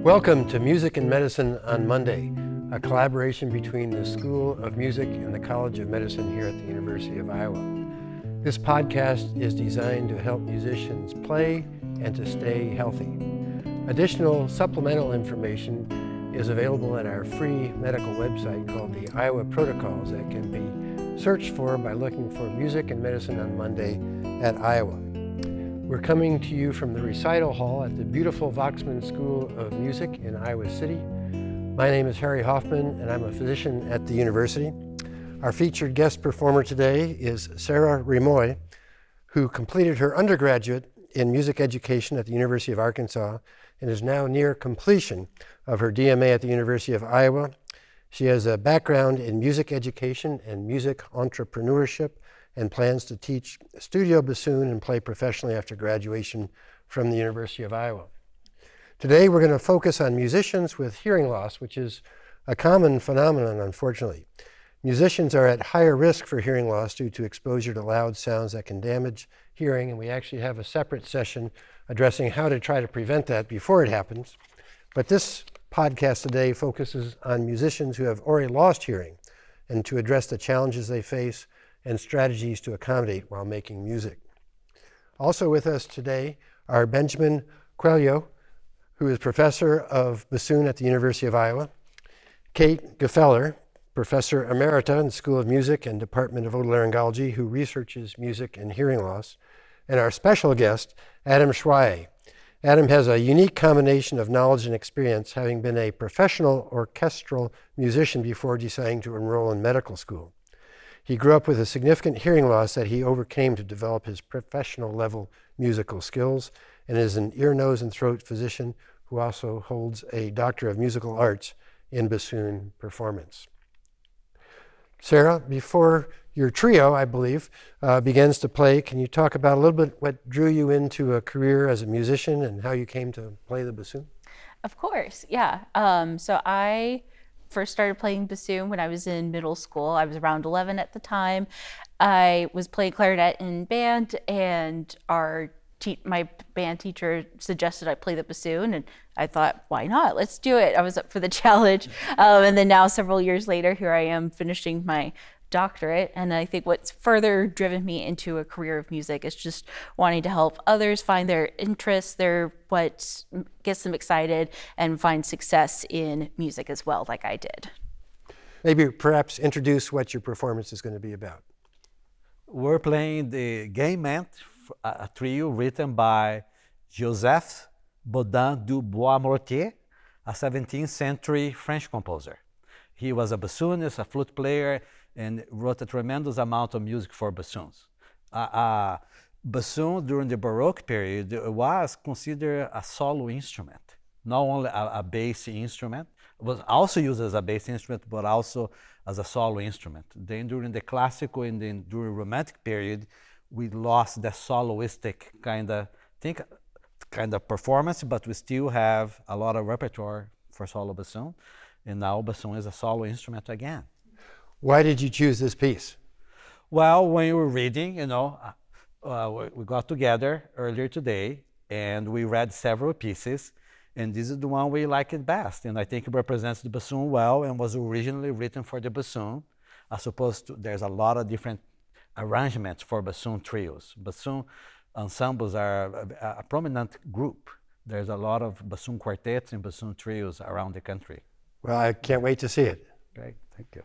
Welcome to Music and Medicine on Monday, a collaboration between the School of Music and the College of Medicine here at the University of Iowa. This podcast is designed to help musicians play and to stay healthy. Additional supplemental information is available at our free medical website called the Iowa Protocols that can be searched for by looking for Music and Medicine on Monday at Iowa. We're coming to you from the recital hall at the beautiful Voxman School of Music in Iowa City. My name is Harry Hoffman and I'm a physician at the university. Our featured guest performer today is Sarah Rimoy, who completed her undergraduate in music education at the University of Arkansas and is now near completion of her DMA at the University of Iowa. She has a background in music education and music entrepreneurship and plans to teach studio bassoon and play professionally after graduation from the University of Iowa. Today we're going to focus on musicians with hearing loss, which is a common phenomenon, unfortunately. Musicians are at higher risk for hearing loss due to exposure to loud sounds that can damage hearing, and we actually have a separate session addressing how to try to prevent that before it happens. But this podcast today focuses on musicians who have already lost hearing and to address the challenges they face and strategies to accommodate while making music. Also with us today are Benjamin Coelho, who is professor of bassoon at the University of Iowa, Kate Gefeller, professor emerita in the School of Music and Department of Otolaryngology, who researches music and hearing loss, and our special guest, Adam Schwaye. Adam has a unique combination of knowledge and experience, having been a professional orchestral musician before deciding to enroll in medical school. He grew up with a significant hearing loss that he overcame to develop his professional level musical skills and is an ear, nose, and throat physician who also holds a Doctor of Musical Arts in bassoon performance. Sarah, before your trio, I believe, begins to play, can you talk about a little bit what drew you into a career as a musician and how you came to play the bassoon? Of course, yeah. So I first started playing bassoon when I was in middle school. I was around 11 at the time. I was playing clarinet in band, and my band teacher suggested I play the bassoon, and I thought, why not? Let's do it. I was up for the challenge. And then now, several years later, here I am finishing my doctorate. And I think what's further driven me into a career of music is just wanting to help others find their interests, what gets them excited, and find success in music as well, like I did. Maybe perhaps introduce what your performance is going to be about. We're playing the Impairment, a trio written by Joseph Bodin du Bois-Mortier, a 17th century French composer. He was a bassoonist, a flute player, and wrote a tremendous amount of music for bassoons. Bassoon during the Baroque period was considered a solo instrument, not only a bass instrument. It was also used as a bass instrument, but also as a solo instrument. Then during the classical and then during Romantic period, we lost the soloistic kind of performance, but we still have a lot of repertoire for solo bassoon, and now bassoon is a solo instrument again. Why did you choose this piece? Well, when we were reading, we got together earlier today and we read several pieces, and this is the one we like it best, and I think it represents the bassoon well and was originally written for the bassoon, as opposed to there's a lot of different arrangements for bassoon trios. Bassoon ensembles are a prominent group. There's a lot of bassoon quartets and bassoon trios around the country. Well, I can't wait to see it. Great, thank you.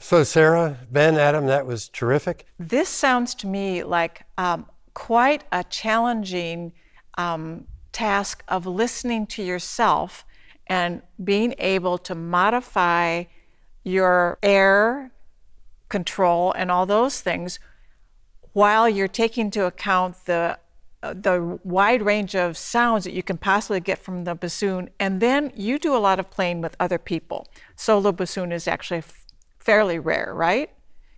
So Sarah, Ben, Adam, that was terrific. This sounds to me like quite a challenging task of listening to yourself and being able to modify your air control and all those things while you're taking into account the wide range of sounds that you can possibly get from the bassoon. And then you do a lot of playing with other people. Solo bassoon is actually fairly rare, right?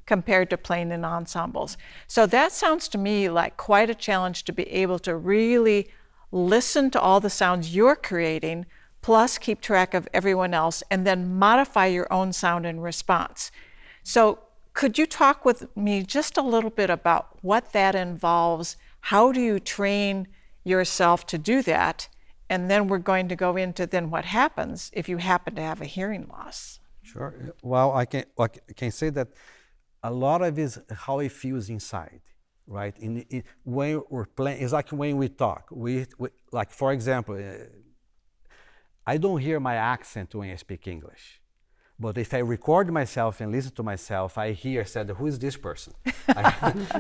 Compared to playing in ensembles. So that sounds to me like quite a challenge to be able to really listen to all the sounds you're creating, plus keep track of everyone else, and then modify your own sound in response. So could you talk with me just a little bit about what that involves? How do you train yourself to do that? And then we're going to go into then what happens if you happen to have a hearing loss. Sure. Well, I can say that a lot of it is how it feels inside, right? When we're playing, it's like when we talk. We like, for example, I don't hear my accent when I speak English. But if I record myself and listen to myself, I said, who is this person?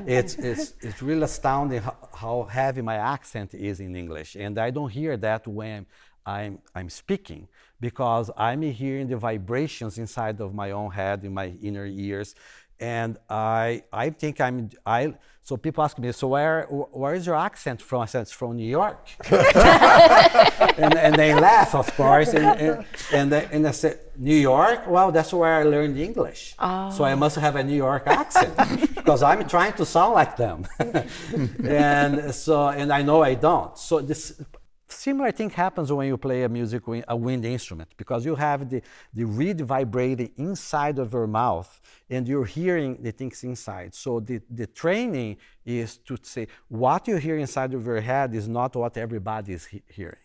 It's really astounding how heavy my accent is in English. And I don't hear that when I'm speaking, because I'm hearing the vibrations inside of my own head, in my inner ears. And I think so people ask me, so where is your accent from? I said, it's from New York. and they laugh, of course. And I said, New York? Well, that's where I learned English. Oh. So I must have a New York accent because I'm trying to sound like them. and I know I don't. So this similar thing happens when you play a wind instrument, because you have the reed vibrating inside of your mouth and you're hearing the things inside. So the training is to say what you hear inside of your head is not what everybody is hearing.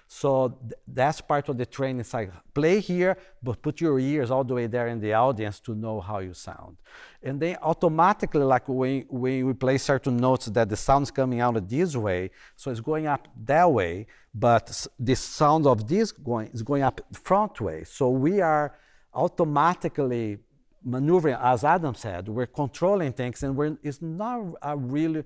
So that's part of the training. It's like play here, but put your ears all the way there in the audience to know how you sound. And then automatically, like when we play certain notes, that the sound's coming out this way, so it's going up that way, but the sound of this is going up front way. So we are automatically maneuvering, as Adam said, we're controlling things, and it's not a really,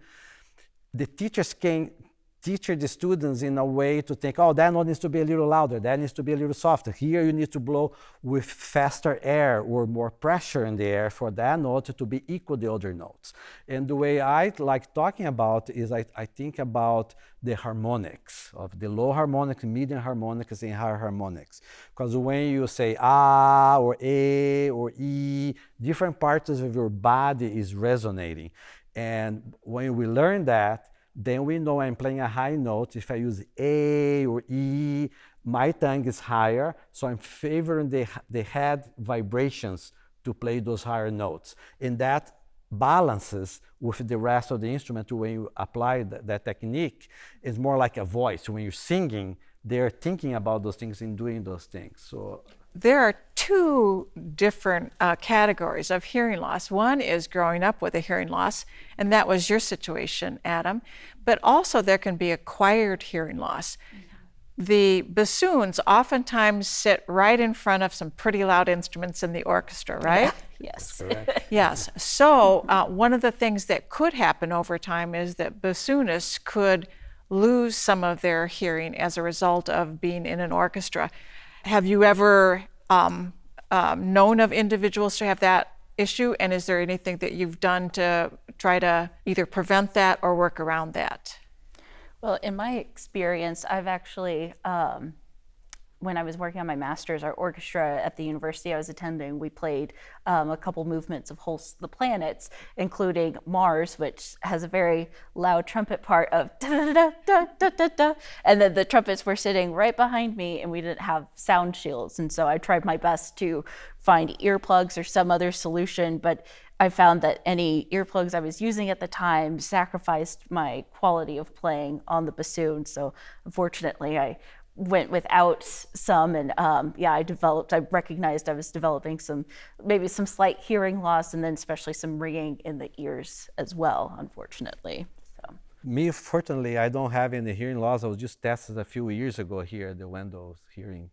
the teachers can teach the students in a way to think, oh, that note needs to be a little louder, that needs to be a little softer. Here you need to blow with faster air or more pressure in the air for that note to be equal to the other notes. And the way I like talking about is I think about the harmonics of the low harmonics, medium harmonics, and higher harmonics. Because when you say ah or a or e, different parts of your body is resonating. And when we learn that, then we know I'm playing a high note. If I use A or E, my tongue is higher, so I'm favoring the head vibrations to play those higher notes. And that balances with the rest of the instrument. When you apply that technique, it's more like a voice. When you're singing, they're thinking about those things and doing those things. So there are two different categories of hearing loss. One is growing up with a hearing loss, and that was your situation, Adam. But also there can be acquired hearing loss. The bassoons oftentimes sit right in front of some pretty loud instruments in the orchestra, right? Yes. Yes. So one of the things that could happen over time is that bassoonists could lose some of their hearing as a result of being in an orchestra. Have you ever known of individuals to have that issue? And is there anything that you've done to try to either prevent that or work around that? Well, in my experience, I've actually, when I was working on my master's, our orchestra at the university I was attending, we played a couple movements of the Planets, including Mars, which has a very loud trumpet part of da da da da da da, and then the trumpets were sitting right behind me, and we didn't have sound shields, and so I tried my best to find earplugs or some other solution, but I found that any earplugs I was using at the time sacrificed my quality of playing on the bassoon. So unfortunately, I went without some, and I recognized I was developing maybe some slight hearing loss, and then especially some ringing in the ears as well, unfortunately. So. Me, fortunately, I don't have any hearing loss. I was just tested a few years ago here at the Wendell's hearing,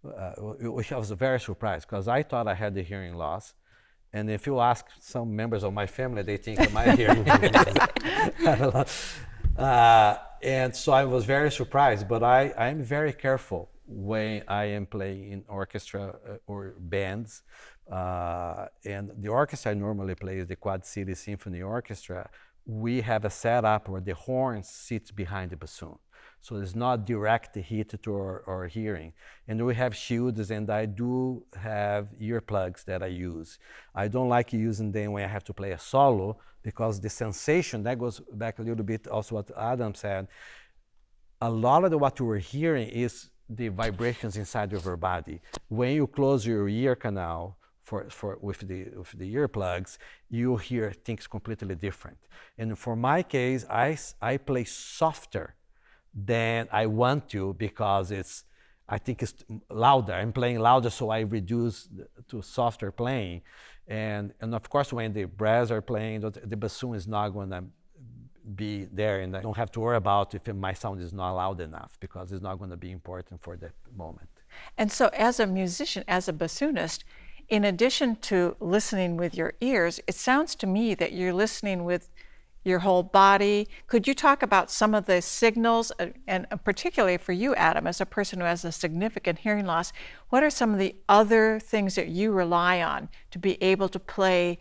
which I was very surprised because I thought I had the hearing loss. And if you ask some members of my family, they think of my hearing. And so I was very surprised, but I'm very careful when I am playing in orchestra or bands. And the orchestra I normally play is the Quad City Symphony Orchestra. We have a setup where the horn sits behind the bassoon. So it's not direct hit to our hearing. And we have shields, and I do have earplugs that I use. I don't like using them when I have to play a solo, because the sensation, that goes back a little bit also what Adam said, a lot of what we're hearing is the vibrations inside of your body. When you close your ear canal with the earplugs, you hear things completely different. And for my case, I play softer than I want to, because I think it's louder. I'm playing louder, so I reduce to softer playing. And of course, when the brass are playing, the bassoon is not going to be there, and I don't have to worry about if my sound is not loud enough, because it's not going to be important for that moment. And so as a musician, as a bassoonist, in addition to listening with your ears, it sounds to me that you're listening with your whole body. Could you talk about some of the signals, and particularly for you, Adam, as a person who has a significant hearing loss, what are some of the other things that you rely on to be able to play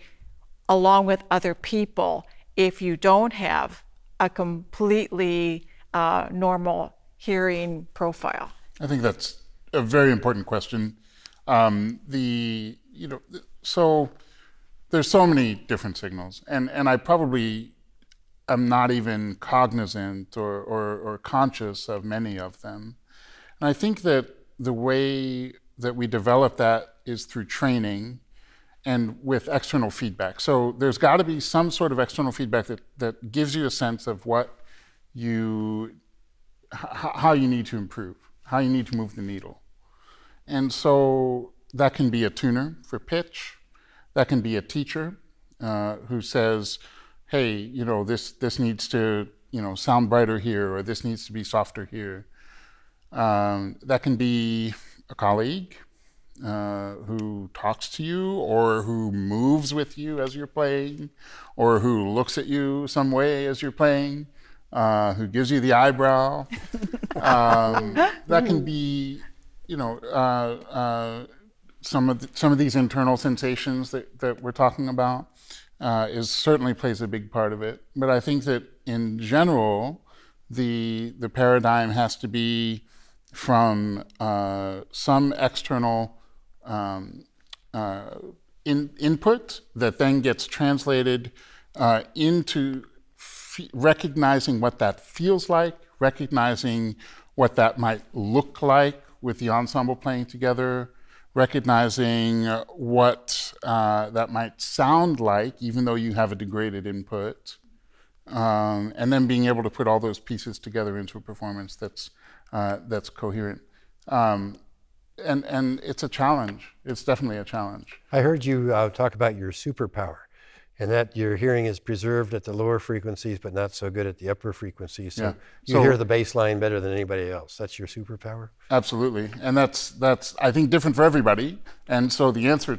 along with other people if you don't have a completely normal hearing profile? I think that's a very important question. So there's so many different signals, and I probably am not even cognizant or conscious of many of them. And I think that the way that we develop that is through training and with external feedback. So there's got to be some sort of external feedback that gives you a sense of how you need to improve, how you need to move the needle. And so that can be a tuner for pitch, that can be a teacher who says, hey, this needs to, sound brighter here, or this needs to be softer here. That can be a colleague who talks to you, or who moves with you as you're playing, or who looks at you some way as you're playing, who gives you the eyebrow. That can be, some of these internal sensations that we're talking about. Certainly plays a big part of it. But I think that in general, the paradigm has to be from some external input that then gets translated into recognizing what that feels like, recognizing what that might look like with the ensemble playing together, recognizing what that might sound like, even though you have a degraded input, and then being able to put all those pieces together into a performance that's coherent. And it's a challenge. It's definitely a challenge. I heard you talk about your superpower, and that your hearing is preserved at the lower frequencies, but not so good at the upper frequencies. So you hear the bass line better than anybody else. That's your superpower? Absolutely. And that's I think, different for everybody. And so the answer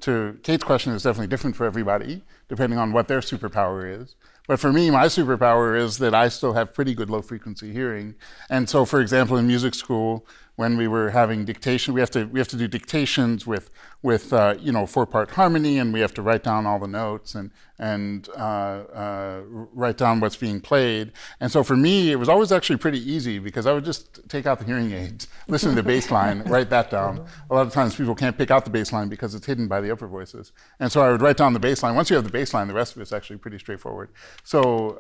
to Kate's question is definitely different for everybody, depending on what their superpower is. But for me, my superpower is that I still have pretty good low frequency hearing. And so, for example, in music school, when we were having dictation, we have to do dictations with 4-part harmony, and we have to write down all the notes and write down what's being played. And so for me, it was always actually pretty easy, because I would just take out the hearing aids, listen to the bass line, write that down. A lot of times people can't pick out the bass line because it's hidden by the upper voices. And so I would write down the bass line. Once you have the bass line, the rest of it's actually pretty straightforward. So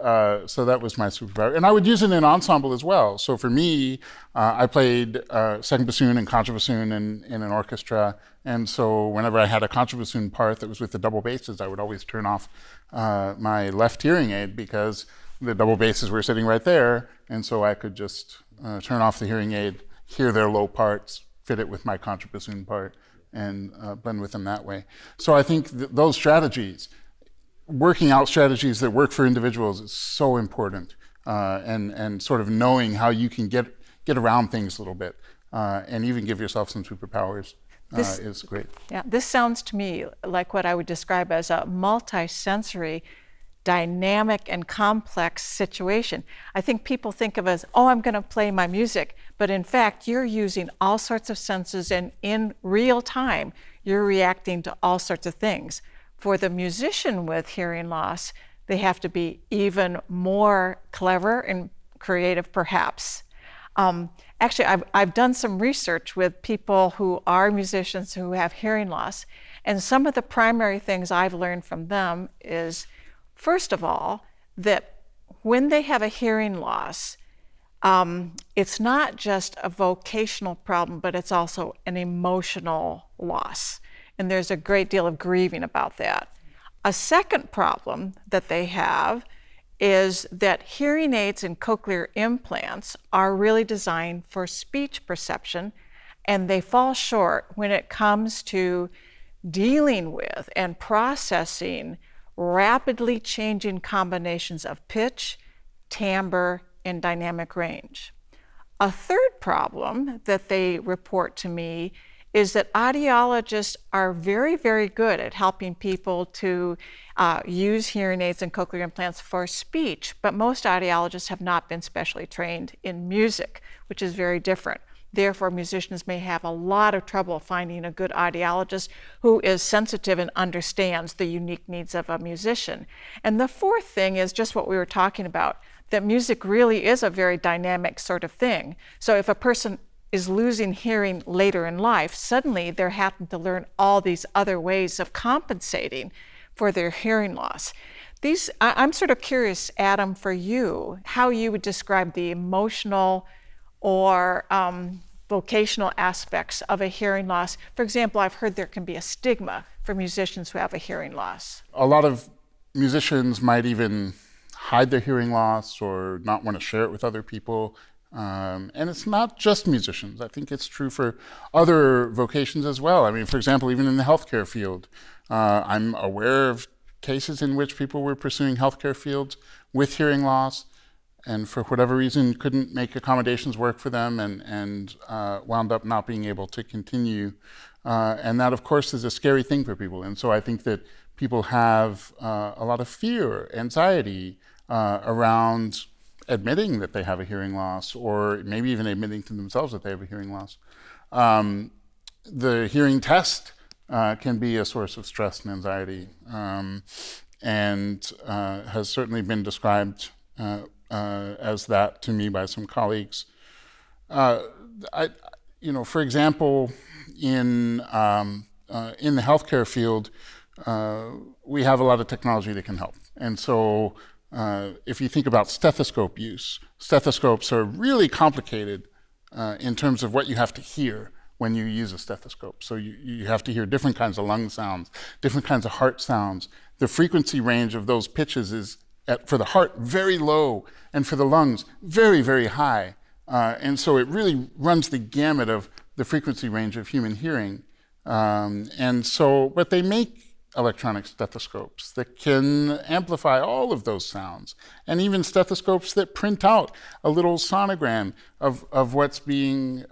that was my superpower. And I would use it in ensemble as well. So for me, I played second bassoon and contrabassoon in an orchestra. And so whenever I had a contrabassoon part that was with the double basses, I would always turn off my left hearing aid, because the double basses were sitting right there. And so I could just turn off the hearing aid, hear their low parts, fit it with my contrabassoon part, and blend with them that way. So I think those strategies, working out strategies that work for individuals, is so important. And sort of knowing how you can get around things a little bit, and even give yourself some superpowers. is great. Yeah, this sounds to me like what I would describe as a multi-sensory, dynamic and complex situation. I think people think of as, oh, I'm going to play my music, but in fact, you're using all sorts of senses, and in real time, you're reacting to all sorts of things. For the musician with hearing loss, they have to be even more clever and creative, perhaps. Actually, I've done some research with people who are musicians who have hearing loss, and some of the primary things I've learned from them is, first of all, that when they have a hearing loss, it's not just a vocational problem, but it's also an emotional loss. And there's a great deal of grieving about that. A second problem that they have is that hearing aids and cochlear implants are really designed for speech perception, and they fall short when it comes to dealing with and processing rapidly changing combinations of pitch, timbre, and dynamic range. A third problem that they report to me is that audiologists are very, very good at helping people to use hearing aids and cochlear implants for speech, but most audiologists have not been specially trained in music, which is very different. Therefore, musicians may have a lot of trouble finding a good audiologist who is sensitive and understands the unique needs of a musician. And the fourth thing is just what we were talking about, that music really is a very dynamic sort of thing. So if a person is losing hearing later in life, suddenly they're having to learn all these other ways of compensating for their hearing loss. I'm sort of curious, Adam, for you, how you would describe the emotional or vocational aspects of a hearing loss. For example, I've heard there can be a stigma for musicians who have a hearing loss. A lot of musicians might even hide their hearing loss or not want to share it with other people. And it's not just musicians. I think it's true for other vocations as well. I mean, for example, even in the healthcare field, I'm aware of cases in which people were pursuing healthcare fields with hearing loss, and for whatever reason couldn't make accommodations work for them, and wound up not being able to continue. And that, of course, is a scary thing for people. And so I think that people have a lot of fear, anxiety around admitting that they have a hearing loss, or maybe even admitting to themselves that they have a hearing loss. The hearing test can be a source of stress and anxiety, and has certainly been described as that to me by some colleagues. For example, in the healthcare field, we have a lot of technology that can help. And so if you think about stethoscope use, stethoscopes are really complicated in terms of what you have to hear when you use a stethoscope. So you have to hear different kinds of lung sounds, different kinds of heart sounds. The frequency range of those pitches is, for the heart, very low, and for the lungs, very, very high. And so it really runs the gamut of the frequency range of human hearing. But they make electronic stethoscopes that can amplify all of those sounds, and even stethoscopes that print out a little sonogram of what's being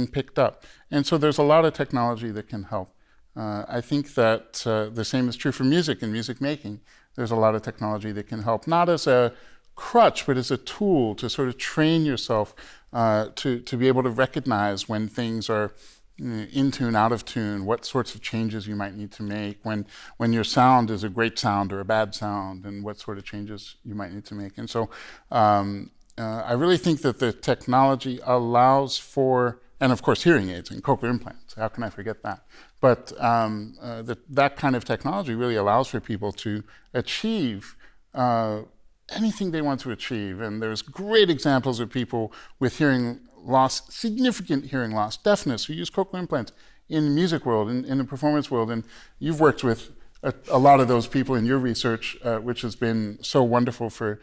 picked up. And so there's a lot of technology that can help. I think that the same is true for music and music making. There's a lot of technology that can help, not as a crutch, but as a tool to sort of train yourself to be able to recognize when things are in tune, out of tune, what sorts of changes you might need to make, when your sound is a great sound or a bad sound, and what sort of changes you might need to make. And so I really think that the technology allows for, and of course hearing aids and cochlear implants, how can I forget that? But that kind of technology really allows for people to achieve anything they want to achieve. And there's great examples of people with hearing loss, significant hearing loss, deafness, who use cochlear implants in the music world, in the performance world. And you've worked with a lot of those people in your research, which has been so wonderful for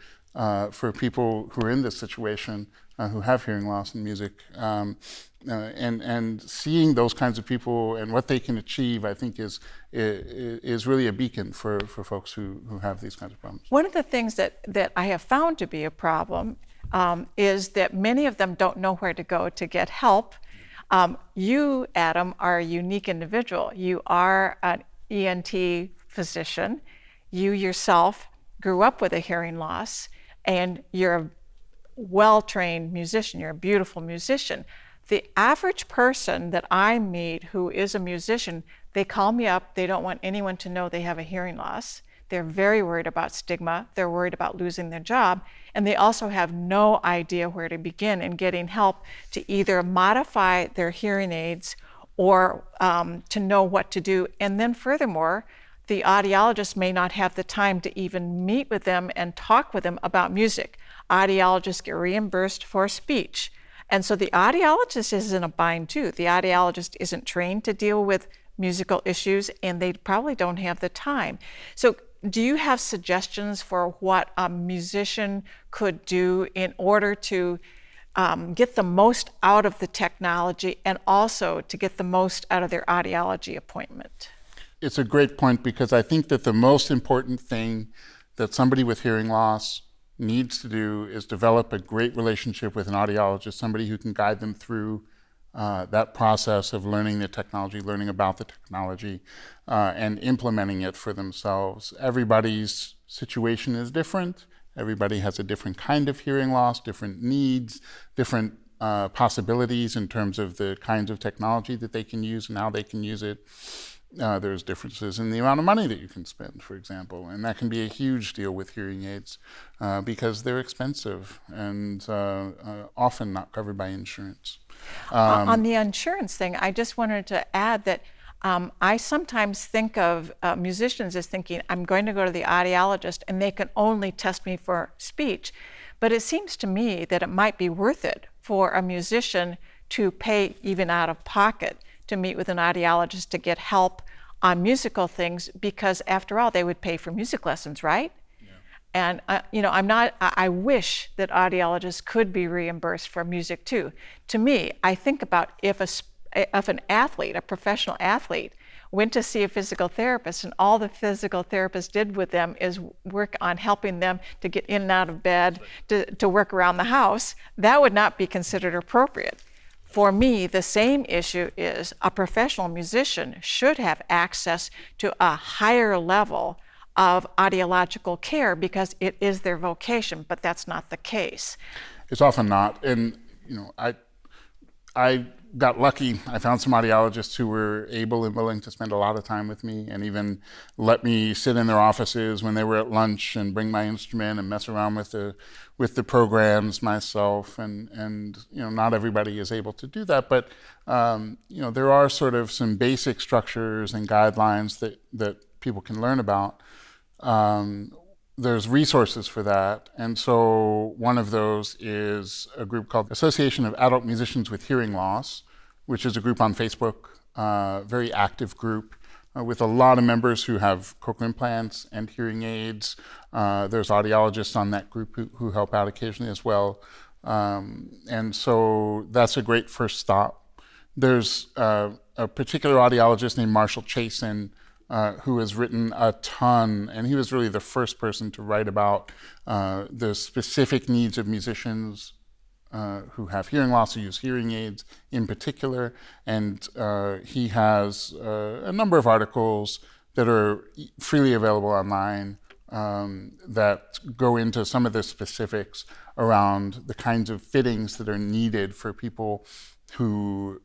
people who are in this situation, who have hearing loss in music. And seeing those kinds of people and what they can achieve, I think is really a beacon for folks who have these kinds of problems. One of the things that I have found to be a problem is that many of them don't know where to go to get help. You, Adam, are a unique individual. You are an ENT physician. You yourself grew up with a hearing loss, and you're a well-trained musician. You're a beautiful musician. The average person that I meet who is a musician, they call me up. They don't want anyone to know they have a hearing loss. They're very worried about stigma. They're worried about losing their job. And they also have no idea where to begin in getting help to either modify their hearing aids or to know what to do. And then furthermore, the audiologist may not have the time to even meet with them and talk with them about music. Audiologists get reimbursed for speech. And so the audiologist is in a bind too. The audiologist isn't trained to deal with musical issues, and they probably don't have the time. So do you have suggestions for what a musician could do in order to get the most out of the technology and also to get the most out of their audiology appointment? It's a great point, because I think that the most important thing that somebody with hearing loss needs to do is develop a great relationship with an audiologist, somebody who can guide them through that process of learning the technology, learning about the technology, and implementing it for themselves. Everybody's situation is different. Everybody has a different kind of hearing loss, different needs, different possibilities in terms of the kinds of technology that they can use and how they can use it. There's differences in the amount of money that you can spend, for example, and that can be a huge deal with hearing aids because they're expensive and often not covered by insurance. On the insurance thing, I just wanted to add that I sometimes think of musicians as thinking, I'm going to go to the audiologist and they can only test me for speech. But it seems to me that it might be worth it for a musician to pay even out of pocket to meet with an audiologist to get help on musical things, because after all, they would pay for music lessons, right? And I wish that audiologists could be reimbursed for music too. To me, I think about if an athlete, a professional athlete, went to see a physical therapist and all the physical therapist did with them is work on helping them to get in and out of bed, to work around the house, that would not be considered appropriate. For me, the same issue is a professional musician should have access to a higher level of audiological care because it is their vocation, but that's not the case. It's often not. And I got lucky. I found some audiologists who were able and willing to spend a lot of time with me and even let me sit in their offices when they were at lunch and bring my instrument and mess around with the programs myself. And not everybody is able to do that, but there are sort of some basic structures and guidelines that people can learn about. There's resources for that. And so one of those is a group called Association of Adult Musicians with Hearing Loss, which is a group on Facebook, very active group with a lot of members who have cochlear implants and hearing aids. There's audiologists on that group who help out occasionally as well. And so that's a great first stop. There's a particular audiologist named Marshall Chasin who has written a ton, and he was really the first person to write about the specific needs of musicians who have hearing loss, who use hearing aids in particular. And he has a number of articles that are freely available online that go into some of the specifics around the kinds of fittings that are needed for people who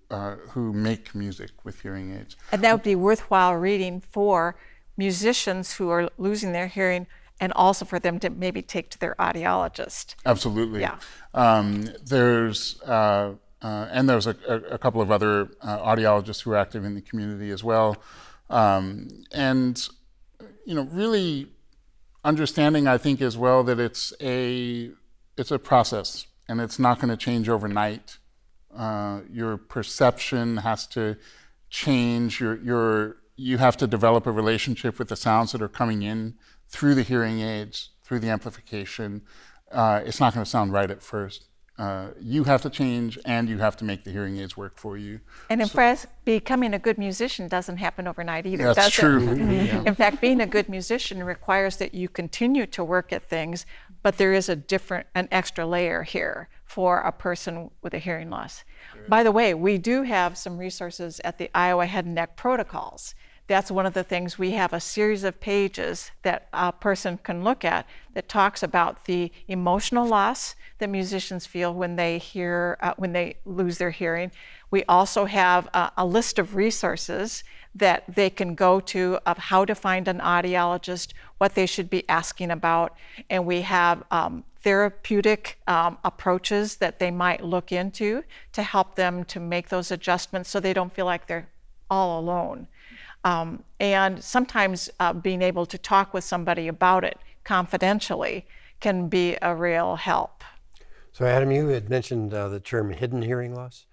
make music with hearing aids. And that would be worthwhile reading for musicians who are losing their hearing, and also for them to maybe take to their audiologist. Absolutely. Yeah. There's a couple of other audiologists who are active in the community as well. Really understanding, I think, as well, that it's a process and it's not going to change overnight. Your perception has to change. You have to develop a relationship with the sounds that are coming in through the hearing aids, through the amplification. It's not going to sound right at first. You have to change, and you have to make the hearing aids work for you. And in fact, becoming a good musician doesn't happen overnight either, That's does true. it? Yeah. In fact, being a good musician requires that you continue to work at things but there is an extra layer here for a person with a hearing loss. By the way, we do have some resources at the Iowa Head and Neck Protocols. That's one of the things. We have a series of pages that a person can look at that talks about the emotional loss that musicians feel when they when they lose their hearing. We also have a list of resources that they can go to of how to find an audiologist, what they should be asking about, and we have therapeutic approaches that they might look into to help them to make those adjustments so they don't feel like they're all alone. And sometimes being able to talk with somebody about it confidentially can be a real help. So Adam, you had mentioned the term hidden hearing loss.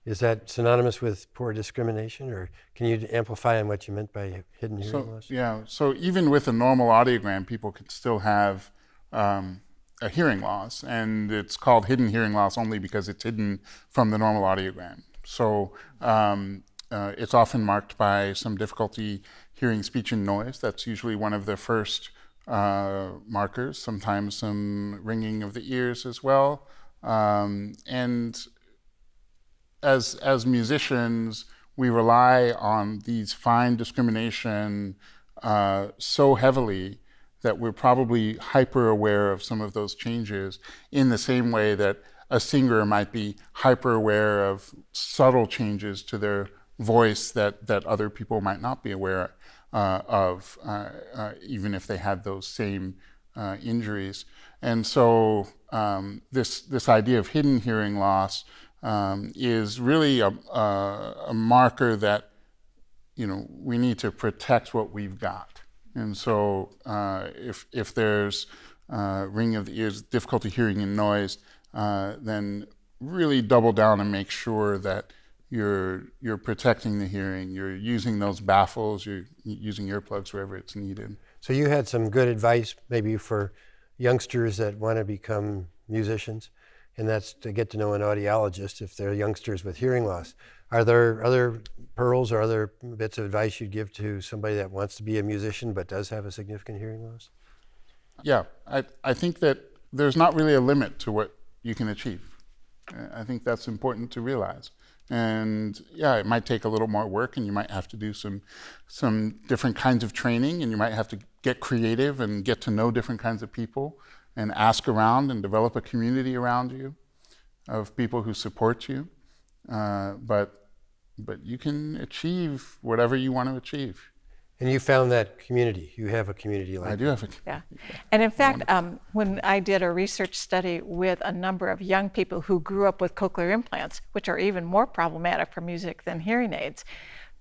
Is that synonymous with poor discrimination, or can you amplify on what you meant by hidden hearing loss? Yeah, so even with a normal audiogram, people can still have a hearing loss, and it's called hidden hearing loss only because it's hidden from the normal audiogram. So it's often marked by some difficulty hearing speech and noise. That's usually one of the first markers, sometimes some ringing of the ears as well. And as musicians, we rely on these fine discrimination so heavily that we're probably hyper aware of some of those changes in the same way that a singer might be hyper aware of subtle changes to their voice that other people might not be aware of, even if they had those same injuries. And so this idea of hidden hearing loss is really a marker that, we need to protect what we've got. And so if there's ringing of the ears, difficulty hearing in noise, then really double down and make sure that you're protecting the hearing, you're using those baffles, you're using earplugs wherever it's needed. So you had some good advice maybe for youngsters that want to become musicians, and that's to get to know an audiologist if they're youngsters with hearing loss. Are there other pearls or other bits of advice you'd give to somebody that wants to be a musician but does have a significant hearing loss? Yeah, I think that there's not really a limit to what you can achieve. I think that's important to realize. And yeah, it might take a little more work, and you might have to do some different kinds of training, and you might have to get creative and get to know different kinds of people and ask around and develop a community around you of people who support you. But you can achieve whatever you want to achieve. And you found that community. You have a community like that. I do have a Yeah. And in fact, when I did a research study with a number of young people who grew up with cochlear implants, which are even more problematic for music than hearing aids,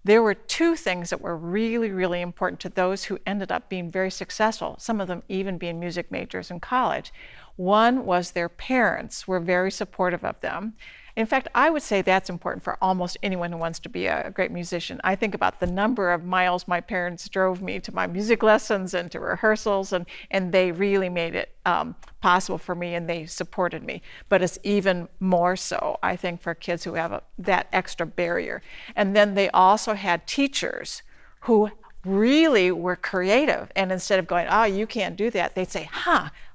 there were two things that were really, really important to those who ended up being very successful, some of them even being music majors in college. One was their parents were very supportive of them. In fact, I would say that's important for almost anyone who wants to be a great musician. I think about the number of miles my parents drove me to my music lessons and to rehearsals, and they really made it possible for me, and they supported me. But it's even more so, I think, for kids who have that extra barrier. And then they also had teachers who really were creative, and instead of going, oh, you can't do that, they'd say,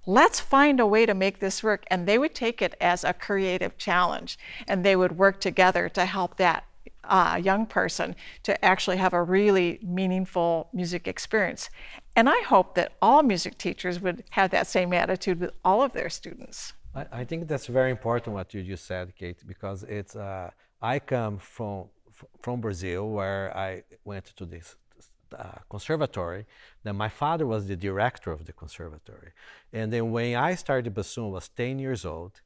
let's find a way to make this work. And they would take it as a creative challenge, and they would work together to help that young person to actually have a really meaningful music experience. And I hope that all music teachers would have that same attitude with all of their students. I think that's very important what you just said, Kate, because it's I come from Brazil, where I went to this conservatory. Then my father was the director of the conservatory, and then when I started bassoon, I was 10 years old,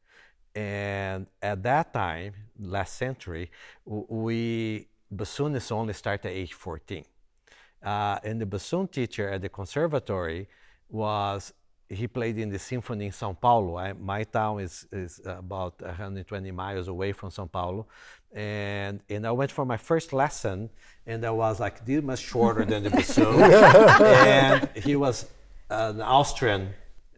and at that time, last century, bassoonists only start at age 14, and the bassoon teacher at the conservatory he played in the symphony in São Paulo. My town is about 120 miles away from São Paulo. And I went for my first lesson, and I was like this much shorter than the bassoon. And he was an Austrian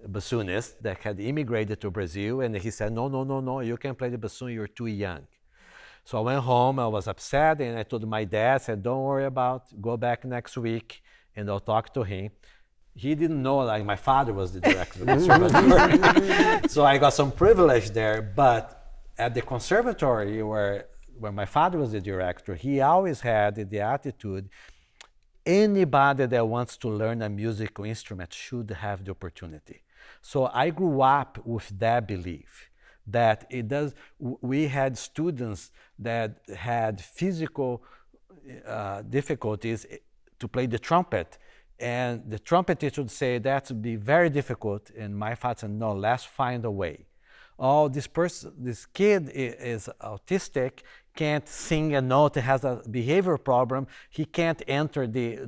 bassoonist that had immigrated to Brazil, and he said, no, you can't play the bassoon, you're too young. So I went home, I was upset, and I told my dad, said, don't worry about it, go back next week, and I'll talk to him. he didn't know like my father was the director of the conservatory. So I got some privilege there. But at the conservatory where my father was the director, he always had the attitude, anybody that wants to learn a musical instrument should have the opportunity. So I grew up with that belief that we had students that had physical difficulties to play the trumpet. And the trumpet teacher would say that would be very difficult. And my father said, no, let's find a way. Oh, this kid is autistic, can't sing a note, has a behavior problem, he can't enter the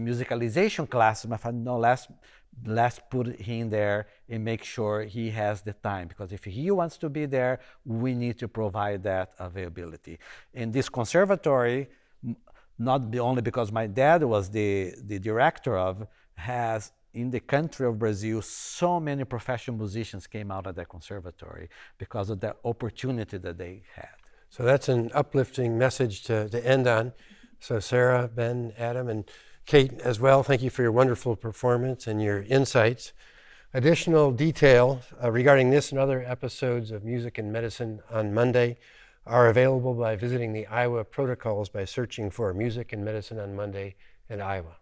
musicalization class. My father, no, let's put him there and make sure he has the time, because if he wants to be there, we need to provide that availability. In this conservatory, not only because my dad was the director of, has in the country of Brazil, so many professional musicians came out of that conservatory because of the opportunity that they had. So that's an uplifting message to end on. So Sarah, Ben, Adam, and Kate as well, thank you for your wonderful performance and your insights. Additional detail regarding this and other episodes of Music and Medicine on Monday are available by visiting the Iowa protocols by searching for Music and Medicine on Monday in Iowa.